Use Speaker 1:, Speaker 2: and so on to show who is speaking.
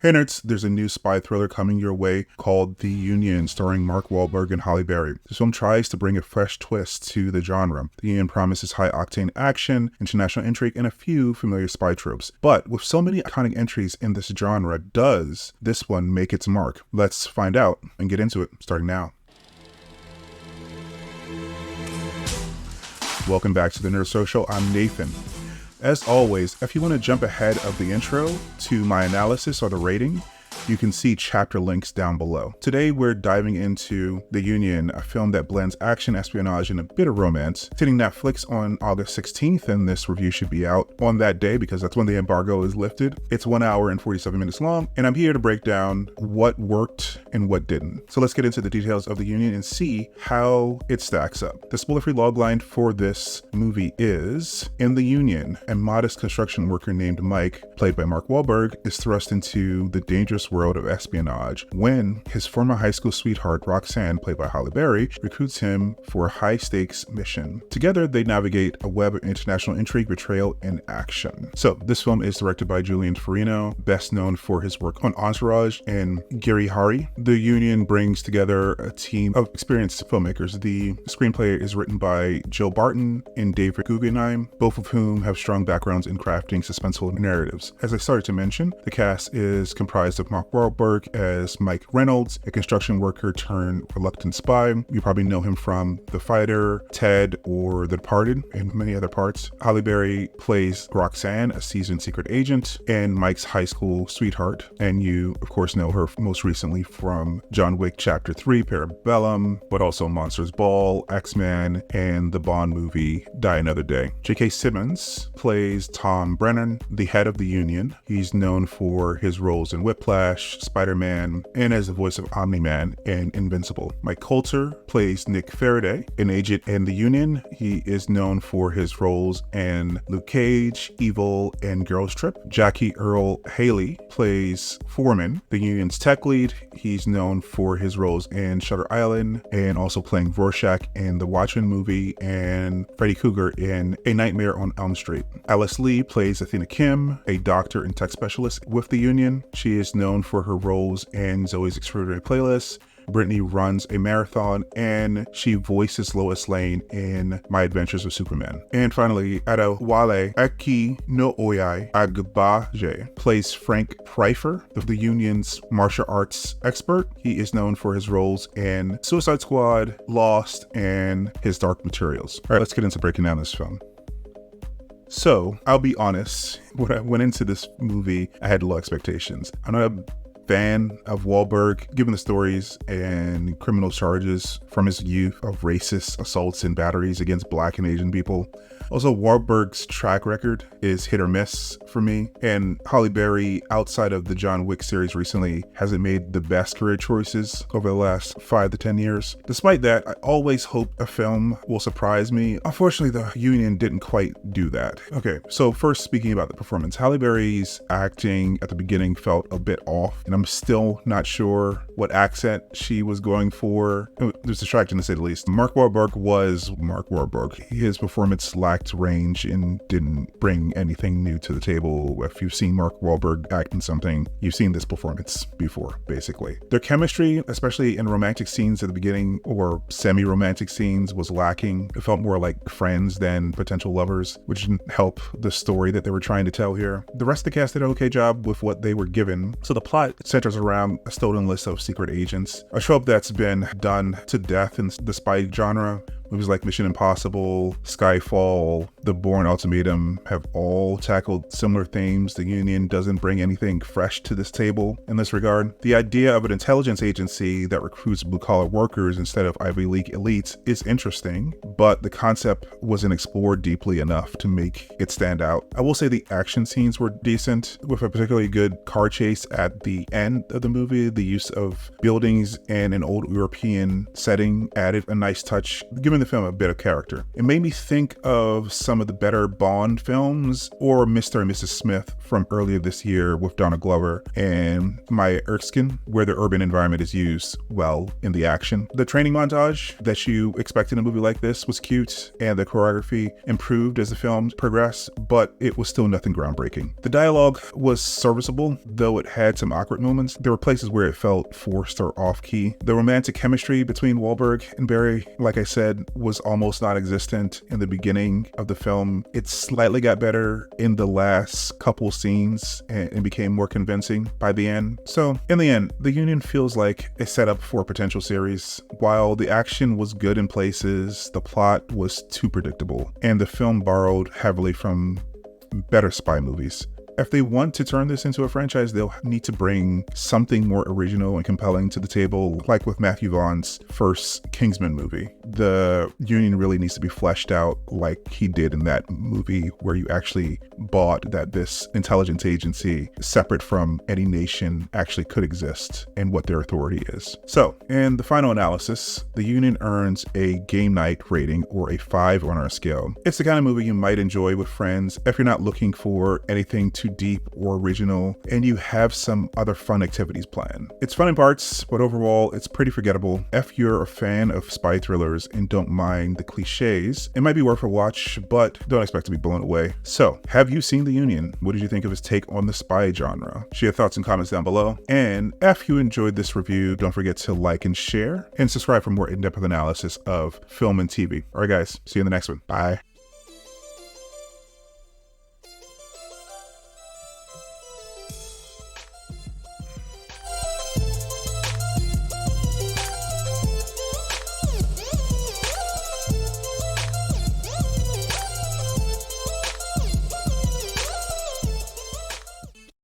Speaker 1: Hey nerds, there's a new spy thriller coming your way called The Union, starring Mark Wahlberg and Halle Berry. This film tries to bring a fresh twist to the genre. The Union promises high-octane action, international intrigue, and a few familiar spy tropes. But with so many iconic entries in this genre, does this one make its mark? Let's find out and get into it, starting now. Welcome back to the Nerd Social. I'm Nathan. As always, if you want to jump ahead of the intro to my analysis or the rating, you can see chapter links down below. Today, we're diving into The Union, a film that blends action, espionage, and a bit of romance. It's hitting Netflix on August 16th, and this review should be out on that day because that's when the embargo is lifted. It's 1 hour and 47 minutes long, and I'm here to break down what worked and what didn't. So let's get into the details of The Union and see how it stacks up. The spoiler-free logline for this movie is, in The Union, a modest construction worker named Mike, played by Mark Wahlberg, is thrust into the dangerous world of espionage when his former high school sweetheart Roxanne, played by Halle Berry, recruits him for a high-stakes mission. Together, they navigate a web of international intrigue, betrayal, and action. So, this film is directed by Julian Farino, best known for his work on Entourage and Giri. The Union brings together a team of experienced filmmakers. The screenplay is written by Barton and David Guggenheim, both of whom have strong backgrounds in crafting suspenseful narratives. As I started to mention, the cast is comprised of Mark Wahlberg as Mike Reynolds, a construction worker turned reluctant spy. You probably know him from The Fighter, Ted, or The Departed, and many other parts. Halle Berry plays Roxanne, a seasoned secret agent, and Mike's high school sweetheart. And you, of course, know her most recently from John Wick Chapter 3, Parabellum, but also Monsters Ball, X-Men, and the Bond movie Die Another Day. J.K. Simmons plays Tom Brennan, the head of the Union. He's known for his roles in Whiplash, Spider-Man, and as the voice of Omni-Man in Invincible. Mike Coulter plays Nick Faraday, an agent in the Union. He is known for his roles in Luke Cage, Evil, and Girls Trip. Jackie Earle Haley plays Foreman, the Union's tech lead. He's known for his roles in Shutter Island and also playing Rorschach in the Watchmen movie and Freddy Krueger in A Nightmare on Elm Street. Alice Lee plays Athena Kim, a doctor and tech specialist with the Union. She is known for her roles in Zoe's Extraordinary Playlist. Brittany runs a marathon, and she voices Lois Lane in My Adventures with Superman. And finally, Adewale Akinnoye Agbaje plays Frank Pfeiffer, the Union's martial arts expert. He is known for his roles in Suicide Squad, Lost, and his Dark Materials. All right, let's get into breaking down this film. So, I'll be honest, when I went into this movie, I had low expectations. I'm not a fan of Wahlberg, given the stories and criminal charges from his youth of racist assaults and batteries against Black and Asian people. Also, Wahlberg's track record is hit or miss for me, and Halle Berry, outside of the John Wick series recently, hasn't made the best career choices over the last 5 to 10 years. Despite that, I always hope a film will surprise me. Unfortunately, The Union didn't quite do that. Okay, so first speaking about the performance, Halle Berry's acting at the beginning felt a bit off, and I'm still not sure what accent she was going for. It was distracting to say the least. Mark Wahlberg was Mark Wahlberg. His performance lacked range and didn't bring anything new to the table. If you've seen Mark Wahlberg act in something, you've seen this performance before, basically. Their chemistry, especially in romantic scenes at the beginning or semi-romantic scenes, was lacking. It felt more like friends than potential lovers, which didn't help the story that they were trying to tell here. The rest of the cast did an okay job with what they were given. So the plot centers around a stolen list of secret agents, a trope that's been done to death in the spy genre. Movies like Mission Impossible, Skyfall, The Bourne Ultimatum have all tackled similar themes. The Union doesn't bring anything fresh to this table in this regard. The idea of an intelligence agency that recruits blue-collar workers instead of Ivy League elites is interesting, but the concept wasn't explored deeply enough to make it stand out. I will say the action scenes were decent, with a particularly good car chase at the end of the movie. The use of buildings in an old European setting added a nice touch. Given giving the film a bit of character. It made me think of some of the better Bond films or Mr. and Mrs. Smith from earlier this year with Donald Glover and Maya Erskine, where the urban environment is used well in the action. The training montage that you expect in a movie like this was cute, and the choreography improved as the film progressed, but it was still nothing groundbreaking. The dialogue was serviceable, though it had some awkward moments. There were places where it felt forced or off-key. The romantic chemistry between Wahlberg and Berry, like I said, was almost non-existent in the beginning of the film. It slightly got better in the last couple scenes and became more convincing by the end. So in the end, The Union feels like a setup for a potential series. While the action was good in places, the plot was too predictable, and the film borrowed heavily from better spy movies. If they want to turn this into a franchise, they'll need to bring something more original and compelling to the table, like with Matthew Vaughn's first Kingsman movie. The Union really needs to be fleshed out like he did in that movie, where you actually bought that this intelligence agency, separate from any nation, actually could exist and what their authority is. So, in the final analysis, The Union earns a game night rating, or a 5 on our scale. It's the kind of movie you might enjoy with friends if you're not looking for anything too deep or original, and you have some other fun activities planned. It's fun in parts, but overall, it's pretty forgettable. If you're a fan of spy thrillers and don't mind the cliches, it might be worth a watch, but don't expect to be blown away. So, have you seen The Union? What did you think of his take on the spy genre? Share your thoughts and comments down below. And if you enjoyed this review, don't forget to like and share, and subscribe for more in-depth analysis of film and TV. All right, guys, see you in the next one. Bye.